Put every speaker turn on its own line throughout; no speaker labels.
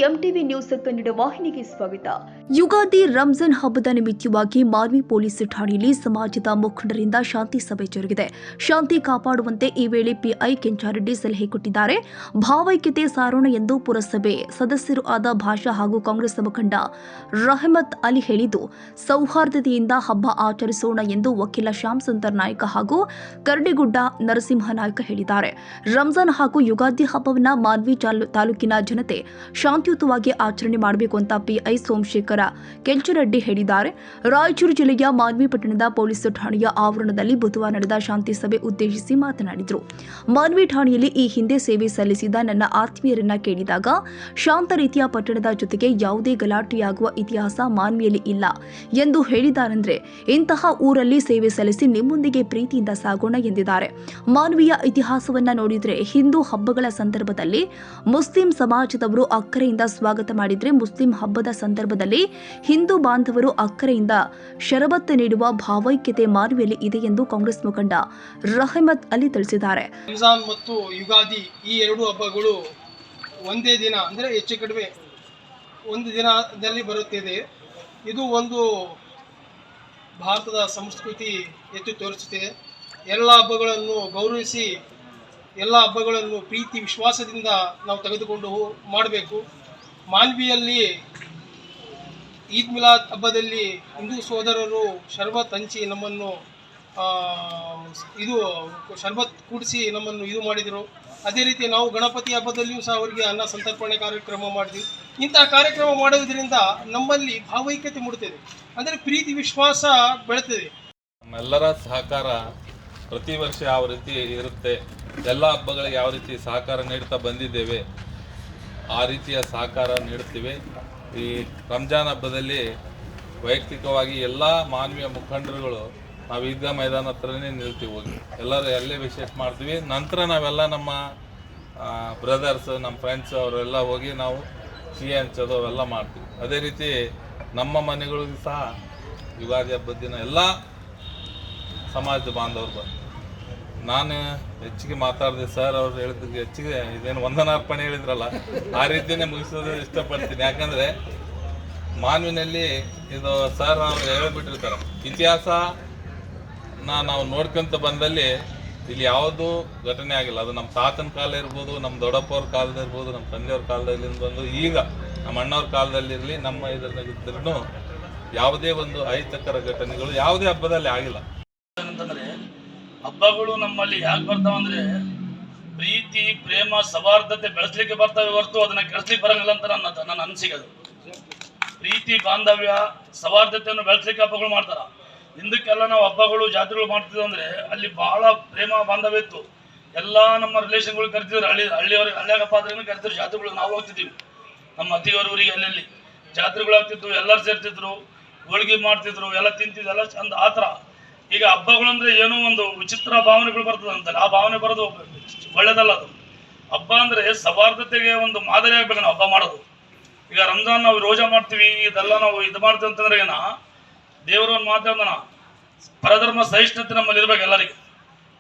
MTV news Kannada ವಾಹಿನಿಗೆ ಸ್ವಾಗತ. ಯುಗಾದಿ ರಂಜಾನ್ ಹಬ್ಬದ ನಿಮಿತ್ತವಾಗಿ ಮಾನ್ವಿ ಪೊಲೀಸ್ ಠಾಣೆಯಲ್ಲಿ ಸಮಾಜದ ಮುಖಂಡರಿಂದ ಶಾಂತಿ ಸಭೆ ಜರುಗಿದೆ. ಶಾಂತಿ ಕಾಪಾಡುವಂತೆ ಈ ವೇಳೆ ಪಿಐ ಕೆಂಚಾರೆಡ್ಡಿ ಸಲಹೆ ಕೊಟ್ಟಿದ್ದಾರೆ. ಭಾವೈಕ್ಯತೆ ಸಾರೋಣ ಎಂದು ಪುರಸಭೆ ಸದಸ್ಯರು ಆದ ಭಾಷಾ ಹಾಗೂ ಕಾಂಗ್ರೆಸ್ ಮುಖಂಡ ರಹಮತ್ ಅಲಿ ಹೇಳಿದ್ದು, ಸೌಹಾರ್ದತೆಯಿಂದ ಹಬ್ಬ ಆಚರಿಸೋಣ ಎಂದು ವಕೀಲ ಶ್ಯಾಮ್ ಸುಂದರ್ ನಾಯ್ಕ ಹಾಗೂ ಕರಡಿಗುಡ್ಡ ನರಸಿಂಹ ನಾಯ್ಕ ಹೇಳಿದ್ದಾರೆ. ರಂಜಾನ್ ಹಾಗೂ ಯುಗಾದಿ ಹಬ್ಬವನ್ನ ಮಾನ್ವಿ ತಾಲೂಕಿನ ಜನತೆ ಶಾಂತಿಯುತವಾಗಿ ಆಚರಣೆ ಮಾಡಬೇಕು ಅಂತ ಪಿಐ ಸೋಮಶೇಖರ ಕೆಂಚರೆಡ್ಡಿ ಹೇಳಿದ್ದಾರೆ. ರಾಯಚೂರು ಜಿಲ್ಲೆಯ ಮಾನ್ವಿ ಪಟ್ಟಣದ ಪೊಲೀಸ್ ಠಾಣೆಯ ಆವರಣದಲ್ಲಿ ಬುಧವಾರ ನಡೆದ ಶಾಂತಿ ಸಭೆ ಉದ್ದೇಶಿಸಿ ಮಾತನಾಡಿದರು. ಮಾನ್ವಿ ಠಾಣೆಯಲ್ಲಿ ಈ ಹಿಂದೆ ಸೇವೆ ಸಲ್ಲಿಸಿದ ನನ್ನ ಆತ್ಮೀಯರನ್ನ ಕೇಳಿದಾಗ ಶಾಂತ ರೀತಿಯ ಪಟ್ಟಣದ ಜೊತೆಗೆ ಯಾವುದೇ ಗಲಾಟೆಯಾಗುವ ಇತಿಹಾಸ ಮಾನ್ವಿಯಲ್ಲಿ ಇಲ್ಲ ಎಂದು ಹೇಳಿದ್ದಾರೆಂದರೆ, ಇಂತಹ ಊರಲ್ಲಿ ಸೇವೆ ಸಲ್ಲಿಸಿ ನಿಮ್ಮೊಂದಿಗೆ ಪ್ರೀತಿಯಿಂದ ಸಾಗೋಣ ಎಂದಿದ್ದಾರೆ. ಮಾನ್ವಿಯ ಇತಿಹಾಸವನ್ನ ನೋಡಿದರೆ ಹಿಂದೂ ಹಬ್ಬಗಳ ಸಂದರ್ಭದಲ್ಲಿ ಮುಸ್ಲಿಂ ಸಮಾಜದವರು ಅಕ್ಕರೆಯಿಂದ ಸ್ವಾಗತ ಮಾಡಿದರೆ, ಮುಸ್ಲಿಂ ಹಬ್ಬದ ಸಂದರ್ಭದಲ್ಲಿ ಹಿಂದೂ ಬಾಂಧವರು ಅಕ್ಕರೆಯಿಂದ ಶರಬತ್ತು ನೀಡುವ ಭಾವೈಕ್ಯತೆ ಮಾನ್ವಿಯಲ್ಲಿ ಇದೆ ಎಂದು ಕಾಂಗ್ರೆಸ್ ಮುಖಂಡ ರಹಮತ್ ಅಲಿ ತಿಳಿಸಿದ್ದಾರೆ.
ರಂಜಾನ್ ಮತ್ತು ಯುಗಾದಿ ಈ ಎರಡು ಹಬ್ಬಗಳು ಒಂದೇ ದಿನ ಅಂದರೆ ಹೆಚ್ಚು ಕಡಿಮೆ ಒಂದು ದಿನದಲ್ಲಿ ಬರುತ್ತಿದೆ. ಇದು ಒಂದು ಭಾರತದ ಸಂಸ್ಕೃತಿ ಎತ್ತಿ ತೋರಿಸುತ್ತಿದೆ. ಎಲ್ಲ ಹಬ್ಬಗಳನ್ನು ಗೌರವಿಸಿ ಎಲ್ಲ ಹಬ್ಬಗಳನ್ನು ಪ್ರೀತಿ ವಿಶ್ವಾಸದಿಂದ ನಾವು ತೆಗೆದುಕೊಂಡು ಮಾಡಬೇಕು. ಮಾನ್ವಿಯಲ್ಲಿ ಈದ್ ಮಿಲಾದ್ ಹಬ್ಬದಲ್ಲಿ ಹಿಂದೂ ಸೋದರರು ಶರ್ಬತ್ ಹಂಚಿ ನಮ್ಮನ್ನು ಶರ್ಬತ್ ಕೂಡಿಸಿ ನಮ್ಮನ್ನು ಇದು ಮಾಡಿದರು. ಅದೇ ರೀತಿ ನಾವು ಗಣಪತಿ ಹಬ್ಬದಲ್ಲಿಯೂ ಸಹ ಅವರಿಗೆ ಅನ್ನ ಸಂತರ್ಪಣೆ ಕಾರ್ಯಕ್ರಮ ಮಾಡಿದ್ವಿ. ಇಂತಹ ಕಾರ್ಯಕ್ರಮ ಮಾಡೋದ್ರಿಂದ ನಮ್ಮಲ್ಲಿ ಭಾವೈಕ್ಯತೆ ಮೂಡುತ್ತದೆ, ಅಂದರೆ ಪ್ರೀತಿ ವಿಶ್ವಾಸ ಬೆಳೆತದೆ.
ನಮ್ಮೆಲ್ಲರ ಸಹಕಾರ ಪ್ರತಿ ವರ್ಷ ಯಾವ ರೀತಿ ಇರುತ್ತೆ, ಎಲ್ಲ ಹಬ್ಬಗಳಿಗೆ ಯಾವ ರೀತಿ ಸಹಕಾರ ನೀಡ್ತಾ ಬಂದಿದ್ದೇವೆ ಆ ರೀತಿಯ ಸಹಕಾರ ನೀಡುತ್ತೀವಿ. ಈ ರಂಜಾನ್ ಹಬ್ಬದಲ್ಲಿ ವೈಯಕ್ತಿಕವಾಗಿ ಎಲ್ಲ ಮಾನವೀಯ ಮುಖಂಡರುಗಳು ನಾವು ಈದ್ಗಾ ಮೈದಾನ ಹತ್ರನೇ ನಿಲ್ತೀವಿ, ಹೋಗಿ ಎಲ್ಲರೂ ಅಲ್ಲೇ ವಿಶೇಷ ಮಾಡ್ತೀವಿ. ನಂತರ ನಾವೆಲ್ಲ ನಮ್ಮ ಬ್ರದರ್ಸ್, ನಮ್ಮ ಫ್ರೆಂಡ್ಸ್ ಅವರೆಲ್ಲ ಹೋಗಿ ನಾವು ಸಿಹಿ ಹಂಚೋದು ಅವೆಲ್ಲ ಮಾಡ್ತೀವಿ. ಅದೇ ರೀತಿ ನಮ್ಮ ಮನೆಗಳಿಗೂ ಸಹ ಯುಗಾದಿ ಹಬ್ಬದ ದಿನ ಎಲ್ಲ ಸಮಾಜದ ಬಾಂಧವರು ಬಂದು, ನಾನು ಹೆಚ್ಚಿಗೆ ಮಾತಾಡಿದೆ, ಸರ್ ಅವ್ರು ಹೇಳಿದ್ದಕ್ಕೆ ಹೆಚ್ಚಿಗೆ ಇದೇನು ವಂದನಾರ್ಪಣೆ ಹೇಳಿದ್ರಲ್ಲ ಆ ರೀತಿಯೇ ಮುಗಿಸೋದು ಇಷ್ಟಪಡ್ತೀನಿ. ಯಾಕಂದರೆ ಮಾನ್ವಿನಲ್ಲಿ ಇದು ಸರ್ ಅವ್ರು ಹೇಳಿಬಿಟ್ಟಿರ್ತಾರೆ, ಇತಿಹಾಸ ನಾವು ನೋಡ್ಕೊಂತ ಬಂದಲ್ಲಿ ಇಲ್ಲಿ ಯಾವುದೂ ಘಟನೆ ಆಗಿಲ್ಲ. ಅದು ನಮ್ಮ ತಾತನ ಕಾಲ ಇರ್ಬೋದು, ನಮ್ಮ ದೊಡ್ಡಪ್ಪವ್ರ ಕಾಲದ ಇರ್ಬೋದು, ನಮ್ಮ ತಂದೆಯವ್ರ ಕಾಲದಲ್ಲಿ ಬಂದು ಈಗ ನಮ್ಮ ಅಣ್ಣವ್ರ ಕಾಲದಲ್ಲಿರಲಿ, ನಮ್ಮ ಇದರಲ್ಲಿದ್ರೂ ಯಾವುದೇ ಒಂದು ಅಹಿತಕರ ಘಟನೆಗಳು ಯಾವುದೇ ಹಬ್ಬದಲ್ಲಿ ಆಗಿಲ್ಲ.
ಅಂತಂದ್ರೆ ಹಬ್ಬಗಳು ನಮ್ಮಲ್ಲಿ ಯಾಕೆ ಬರ್ತಾವ ಅಂದ್ರೆ ಪ್ರೀತಿ ಪ್ರೇಮ ಸೌಹಾರ್ದತೆ ಬೆಳೆಸ್ಲಿಕ್ಕೆ ಬರ್ತವೆ ಹೊರತು ಅದನ್ನ ಕೆಡಿಸ್ಲಿಕ್ಕೆ ಬರಂಗಿಲ್ಲ ಅಂತ ನನ್ನ ಅನಿಸಿಕೆ. ಅದು ಪ್ರೀತಿ ಬಾಂಧವ್ಯ ಸೌಹಾರ್ದತೆಯನ್ನು ಬೆಳೆಸ್ಲಿಕ್ಕೆ ಹಬ್ಬಗಳು ಮಾಡ್ತಾರ. ಹಿಂದಕ್ಕೆಲ್ಲ ನಾವು ಹಬ್ಬಗಳು ಜಾತ್ರೆಗಳು ಮಾಡ್ತಿದ್ವಿ ಅಂದ್ರೆ ಅಲ್ಲಿ ಬಹಳ ಪ್ರೇಮ ಬಾಂಧವ್ಯ ಇತ್ತು. ಎಲ್ಲ ನಮ್ಮ ರಿಲೇಷನ್ಗಳು ಕರಿತಿದ್ರು, ಹಳ್ಳಿಯವ್ರಿಗೆ ಹಳ್ಳಿಯಾಗಪ್ಪ ಆದ್ರೂ ಕರಿತಿದ್ರು. ಜಾತ್ರೆಗಳು ನಾವು ಹೋಗ್ತಿದ್ದೀವಿ, ನಮ್ಮ ಅತ್ತಿಯವರ ಊರಿಗೆ ಅಲ್ಲೆಲ್ಲಿ ಜಾತ್ರೆಗಳು ಆಗ್ತಿದ್ವು, ಎಲ್ಲರೂ ಸೇರ್ತಿದ್ರು, ಹೋಳಿಗೆ ಮಾಡ್ತಿದ್ರು, ಎಲ್ಲ ತಿಂತಿದ್ರು, ಎಲ್ಲ ಚಂದ. ಆ ಥರ ಈಗ ಹಬ್ಬಗಳು ಅಂದ್ರೆ ಏನೋ ಒಂದು ವಿಚಿತ್ರ ಭಾವನೆಗಳು ಬರ್ತದೆ ಅಂತಾರೆ. ಆ ಭಾವನೆ ಬರೋದು ಒಳ್ಳೇದಲ್ಲ. ಅದು ಹಬ್ಬ ಅಂದ್ರೆ ಸೌಹಾರ್ದತೆಗೆ ಒಂದು ಮಾದರಿ ಆಗ್ಬೇಕು ನಾವು ಹಬ್ಬ ಮಾಡೋದು. ಈಗ ರಂಜಾನ್ ನಾವು ರೋಜಾ ಮಾಡ್ತೀವಿ, ಇದೆಲ್ಲ ನಾವು ಇದು ಮಾಡ್ತೀವಿ ಅಂತಂದ್ರೆ ಏನ ದೇವರ ಒಂದು ಮಾತಾಡೋಣ, ಪರಧರ್ಮ ಸಹಿಷ್ಣುತೆ ನಮ್ಮಲ್ಲಿ ಇರ್ಬೇಕು. ಎಲ್ಲರಿಗೆ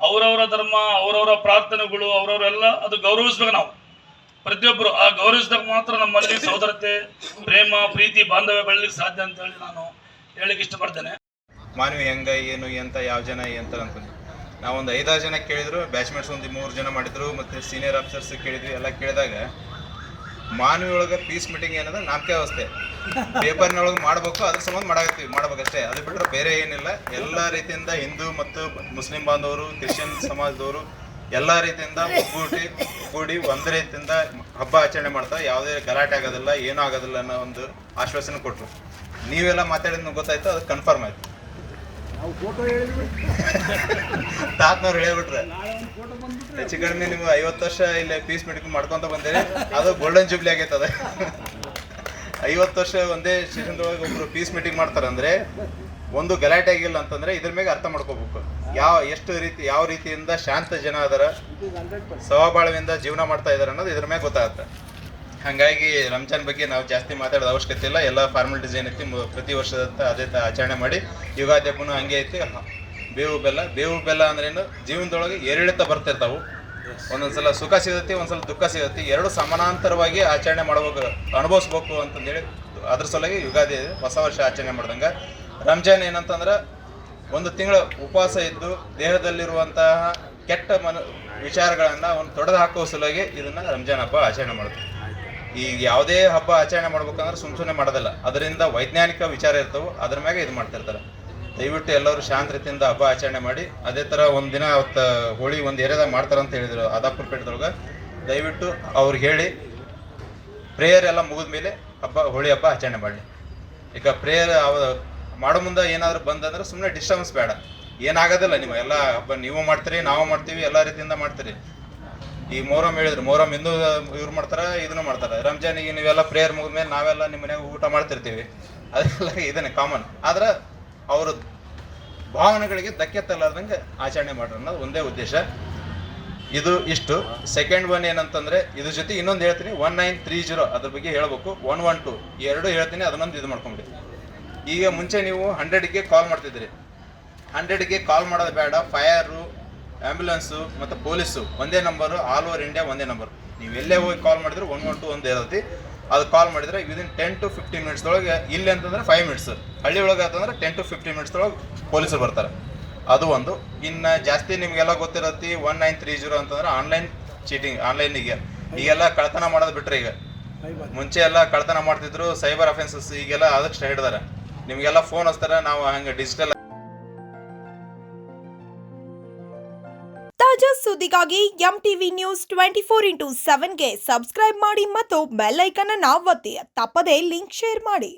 ಅವರವರ ಧರ್ಮ, ಅವರವರ ಪ್ರಾರ್ಥನೆಗಳು, ಅವರವರೆಲ್ಲ ಅದು ಗೌರವಿಸ್ಬೇಕು ನಾವು ಪ್ರತಿಯೊಬ್ಬರು. ಆ ಗೌರವಿಸಿದಾಗ ಮಾತ್ರ ನಮ್ಮಲ್ಲಿ ಸಹೋದರತೆ, ಪ್ರೇಮ, ಪ್ರೀತಿ, ಬಾಂಧವ್ಯ ಬೆಳಲಿಕ್ಕೆ ಸಾಧ್ಯ ಅಂತ ಹೇಳಿ ನಾನು ಹೇಳಿಕ್ಕೆ ಇಷ್ಟಪಡ್ತೇನೆ.
ಮಾನವಿ ಹೆಂಗ ಏನು ಅಂತ ಯಾವ ಜನ ಅಂತ ಅನ್ಕೊಂಡು ನಾವೊಂದು 5-6 ಜನ ಕೇಳಿದ್ರು. ಬ್ಯಾಚ್ಮೇಟ್ಸ್ ಒಂದು 3 ಜನ ಮಾಡಿದ್ರು, ಮತ್ತು ಸೀನಿಯರ್ ಆಫೀಸರ್ಸ್ ಕೇಳಿದ್ವಿ. ಎಲ್ಲ ಕೇಳಿದಾಗ ಮಾನವಿ ಒಳಗೆ ಪೀಸ್ ಮೀಟಿಂಗ್ ಏನದ ನಾಮಕೆ ಅವಸ್ಥೆ ಪೇಪರ್ನೊಳಗೆ ಮಾಡಬೇಕು, ಅದ್ರ ಸಂಬಂಧ ಮಾಡ್ಬೇಕಷ್ಟೇ. ಅದು ಬಿಟ್ಟರೆ ಬೇರೆ ಏನಿಲ್ಲ. ಎಲ್ಲ ರೀತಿಯಿಂದ ಹಿಂದೂ ಮತ್ತು ಮುಸ್ಲಿಂ ಬಾಂಧವರು, ಕ್ರಿಶ್ಚಿಯನ್ ಸಮಾಜದವರು ಎಲ್ಲ ರೀತಿಯಿಂದ ಕೂಡಿ ಒಂದು ರೀತಿಯಿಂದ ಹಬ್ಬ ಆಚರಣೆ ಮಾಡ್ತಾರೆ. ಯಾವುದೇ ಗಲಾಟೆ ಆಗೋದಿಲ್ಲ, ಏನೂ ಆಗೋದಿಲ್ಲ ಅನ್ನೋ ಒಂದು ಆಶ್ವಾಸನೆ ಕೊಟ್ಟರು. ನೀವೆಲ್ಲ ಮಾತಾಡಿದ್ ಗೊತ್ತಾಯ್ತು, ಅದು ಕನ್ಫರ್ಮ್ ಆಯ್ತು. ತಾತನವ್ರು ಹೇಳ್ಬಿಟ್ರೆ ಹೆಚ್ಚು ಕಡಿಮೆ ನೀವು 50 ವರ್ಷ ಇಲ್ಲಿ ಪೀಸ್ ಮೀಟಿಂಗ್ ಮಾಡ್ಕೊಂತ ಬಂದಿರಿ, ಅದು ಗೋಲ್ಡನ್ ಜೂಬ್ಲಿ ಆಗೈತೆ. ಅದ 50 ವರ್ಷ ಒಂದೇ ಸ್ಟೇಷನ್ದೊಳಗೆ ಒಬ್ರು ಪೀಸ್ ಮೀಟಿಂಗ್ ಮಾಡ್ತಾರಂದ್ರೆ ಒಂದು ಗಲಾಟೆ ಆಗಿಲ್ಲ ಅಂತಂದ್ರೆ ಇದ್ರ ಮೇಲೆ ಅರ್ಥ ಮಾಡ್ಕೋಬೇಕು. ಯಾವ ರೀತಿಯಿಂದ ಶಾಂತ ಜನ ಅದರ ಸಹಬಾಳ್ವೆಯಿಂದ ಜೀವನ ಮಾಡ್ತಾ ಇದಾರೆ ಅನ್ನೋದು ಇದ್ರ ಮೇಲೆ ಗೊತ್ತಾಗುತ್ತೆ. ಹಾಗಾಗಿ ರಂಜಾನ್ ಬಗ್ಗೆ ನಾವು ಜಾಸ್ತಿ ಮಾತಾಡೋದು ಅವಶ್ಯಕತೆ ಇಲ್ಲ. ಎಲ್ಲ ಫಾರ್ಮಾಲಿಟೀಸ್ ಏನೈತಿ ಪ್ರತಿ ವರ್ಷದಂತ ಅದೇ ಆಚರಣೆ ಮಾಡಿ. ಯುಗಾದಿ ಹಬ್ಬನೂ ಹಂಗೆ ಐತಿ. ಬೇವು ಬೆಲ್ಲ ಅಂದ್ರೇನು, ಜೀವನದೊಳಗೆ ಏರಿಳಿತ ಬರ್ತಿರ್ತಾವೆ, ಒಂದೊಂದ್ಸಲ ಸುಖ ಸಿಗತ್ತೆ, ಒಂದ್ಸಲ ದುಃಖ ಸಿಗತ್ತೆ. ಎರಡು ಸಮಾನಾಂತರವಾಗಿ ಆಚರಣೆ ಮಾಡ್ಬೇಕು, ಅನುಭವಿಸ್ಬೇಕು ಅಂತಂದೇಳಿ ಅದ್ರ ಸಲುವಾಗಿ ಯುಗಾದಿ ಹೊಸ ವರ್ಷ ಆಚರಣೆ ಮಾಡ್ದಂಗೆ. ರಂಜಾನ್ ಏನಂತಂದ್ರೆ ಒಂದು ತಿಂಗಳ ಉಪವಾಸ ಇದ್ದು ದೇಹದಲ್ಲಿರುವಂತಹ ಕೆಟ್ಟ ವಿಚಾರಗಳನ್ನು ಒಂದು ತೊಡೆದು ಹಾಕುವ ಸಲುವಾಗಿ ಇದನ್ನು ರಂಜಾನ್ ಹಬ್ಬ ಆಚರಣೆ ಮಾಡ್ತೀವಿ. ಈಗ ಯಾವುದೇ ಹಬ್ಬ ಆಚರಣೆ ಮಾಡ್ಬೇಕಂದ್ರೆ ಸುಮ್ಮನೆ ಮಾಡೋದಿಲ್ಲ, ಅದರಿಂದ ವೈಜ್ಞಾನಿಕ ವಿಚಾರ ಇರ್ತವೆ, ಅದ್ರ ಮ್ಯಾಗೆ ಇದು ಮಾಡ್ತಿರ್ತಾರೆ. ದಯವಿಟ್ಟು ಎಲ್ಲರೂ ಶಾಂತ ರೀತಿಯಿಂದ ಹಬ್ಬ ಆಚರಣೆ ಮಾಡಿ. ಅದೇ ಥರ ಒಂದಿನ ಅವತ್ತು ಹೋಳಿ ಒಂದು ಏರಿಯಾದಾಗ ಮಾಡ್ತಾರಂತ ಹೇಳಿದರು ಆದಾಪುರ ಪೇಟದೊಳಗೆ. ದಯವಿಟ್ಟು ಅವ್ರಿಗೆ ಹೇಳಿ ಪ್ರೇಯರ್ ಎಲ್ಲ ಮುಗಿದ ಮೇಲೆ ಹೋಳಿ ಹಬ್ಬ ಆಚರಣೆ ಮಾಡಲಿ. ಈಗ ಪ್ರೇಯರ್ ಮಾಡೋ ಮುಂದೆ ಏನಾದರೂ ಬಂದಂದ್ರೆ ಸುಮ್ಮನೆ ಡಿಸ್ಟರ್ಬೆನ್ಸ್ ಬೇಡ, ಏನಾಗೋದಿಲ್ಲ. ನೀವು ಎಲ್ಲ ಹಬ್ಬ ನೀವು ಮಾಡ್ತೀರಿ, ನಾವು ಮಾಡ್ತೀವಿ, ಎಲ್ಲ ರೀತಿಯಿಂದ ಮಾಡ್ತೀರಿ. ಈ ಮೊಹರಂ ಹೇಳಿದ್ರು, ಮೊಹರಂ ಹಿಂದೂ ಇವ್ರು ಮಾಡ್ತಾರೆ, ಇದನ್ನು ಮಾಡ್ತಾರೆ. ರಂಜಾನಿಗೆ ನೀವೆಲ್ಲ ಪ್ರೇಯರ್ ಮುಗಿದ ಮೇಲೆ ನಾವೆಲ್ಲ ನಿಮ್ಮ ಮನೆಯಾಗ ಊಟ ಮಾಡ್ತಿರ್ತೀವಿ, ಅದೆಲ್ಲ ಇದನ್ನೇ ಕಾಮನ್. ಆದ್ರೆ ಅವ್ರ ಭಾವನೆಗಳಿಗೆ ಧಕ್ಕೆ ತರಲಾರ್ದಂಗೆ ಆಚರಣೆ ಮಾಡ್ರಿ ಅನ್ನೋದು ಒಂದೇ ಉದ್ದೇಶ. ಇದು ಇಷ್ಟು. ಸೆಕೆಂಡ್ ಒನ್ ಏನಂತಂದರೆ ಇದ್ರ ಜೊತೆ ಇನ್ನೊಂದು ಹೇಳ್ತೀನಿ, 1930 ಅದ್ರ ಬಗ್ಗೆ ಹೇಳ್ಬೇಕು. 112 ಎರಡು ಹೇಳ್ತೀನಿ, ಅದನ್ನೊಂದು ಇದು ಮಾಡ್ಕೊಂಬಿಡಿ. ಈಗ ಮುಂಚೆ ನೀವು 100ಗೆ ಕಾಲ್ ಮಾಡ್ತಿದ್ರಿ, 100ಗೆ ಕಾಲ್ ಮಾಡೋದು ಬೇಡ. ಫೈರು, ಆ್ಯಂಬುಲೆನ್ಸು ಮತ್ತು ಪೊಲೀಸು ಒಂದೇ ನಂಬರು, ಆಲ್ ಓವರ್ ಇಂಡಿಯಾ ಒಂದೇ ನಂಬರ್. ನೀವು ಎಲ್ಲೇ ಹೋಗಿ ಕಾಲ್ ಮಾಡಿದ್ರೆ 112 ಒಂದು ಇರುತ್ತೆ. ಅದು ಕಾಲ್ ಮಾಡಿದರೆ ವಿದಿನ್ 10 to 15 ಮಿನಿಟ್ಸ್ದೊಳಗೆ, ಇಲ್ಲಿ ಅಂತಂದರೆ 5 ಮಿನಿಟ್ಸ್, ಹಳ್ಳಿ ಒಳಗೆ ಅಂತಂದ್ರೆ 10 to 15 ಮಿನಿಟ್ಸ್ದೊಳಗೆ ಪೊಲೀಸರು ಬರ್ತಾರೆ. ಅದು ಒಂದು. ಇನ್ನು ಜಾಸ್ತಿ ನಿಮಗೆಲ್ಲ ಗೊತ್ತಿರತ್ತಿ 1930 ಅಂತಂದ್ರೆ ಆನ್ಲೈನ್ ಚೀಟಿಂಗ್. ಆನ್ಲೈನಿಗೆ ಈಗೆಲ್ಲ ಕಳ್ತನ ಮಾಡೋದು ಬಿಟ್ಟರೆ, ಈಗ ಮುಂಚೆ ಎಲ್ಲ ಕಳ್ತನ ಮಾಡ್ತಿದ್ರು, ಸೈಬರ್ ಅಫೆನ್ಸಸ್ ಈಗೆಲ್ಲ ಅದಕ್ಕೆ ಹಿಡಿದಾರೆ. ನಿಮಗೆಲ್ಲ ಫೋನ್ ಹಚ್ತಾರೆ, ನಾವು ಹಂಗೆ ಡಿಜಿಟಲ್.
ತಾಜಾ ಸುದ್ದಿಗಾಗಿ MTV ನ್ಯೂಸ್ 24/7ಗೆ ಸಬ್ಸ್ಕ್ರೈಬ್ ಮಾಡಿ ಮತ್ತು ಬೆಲ್ ಐಕಾನ್ ಅನ್ನು ಒತ್ತಿ. ತಪ್ಪದೇ ಲಿಂಕ್ ಶೇರ್ ಮಾಡಿ.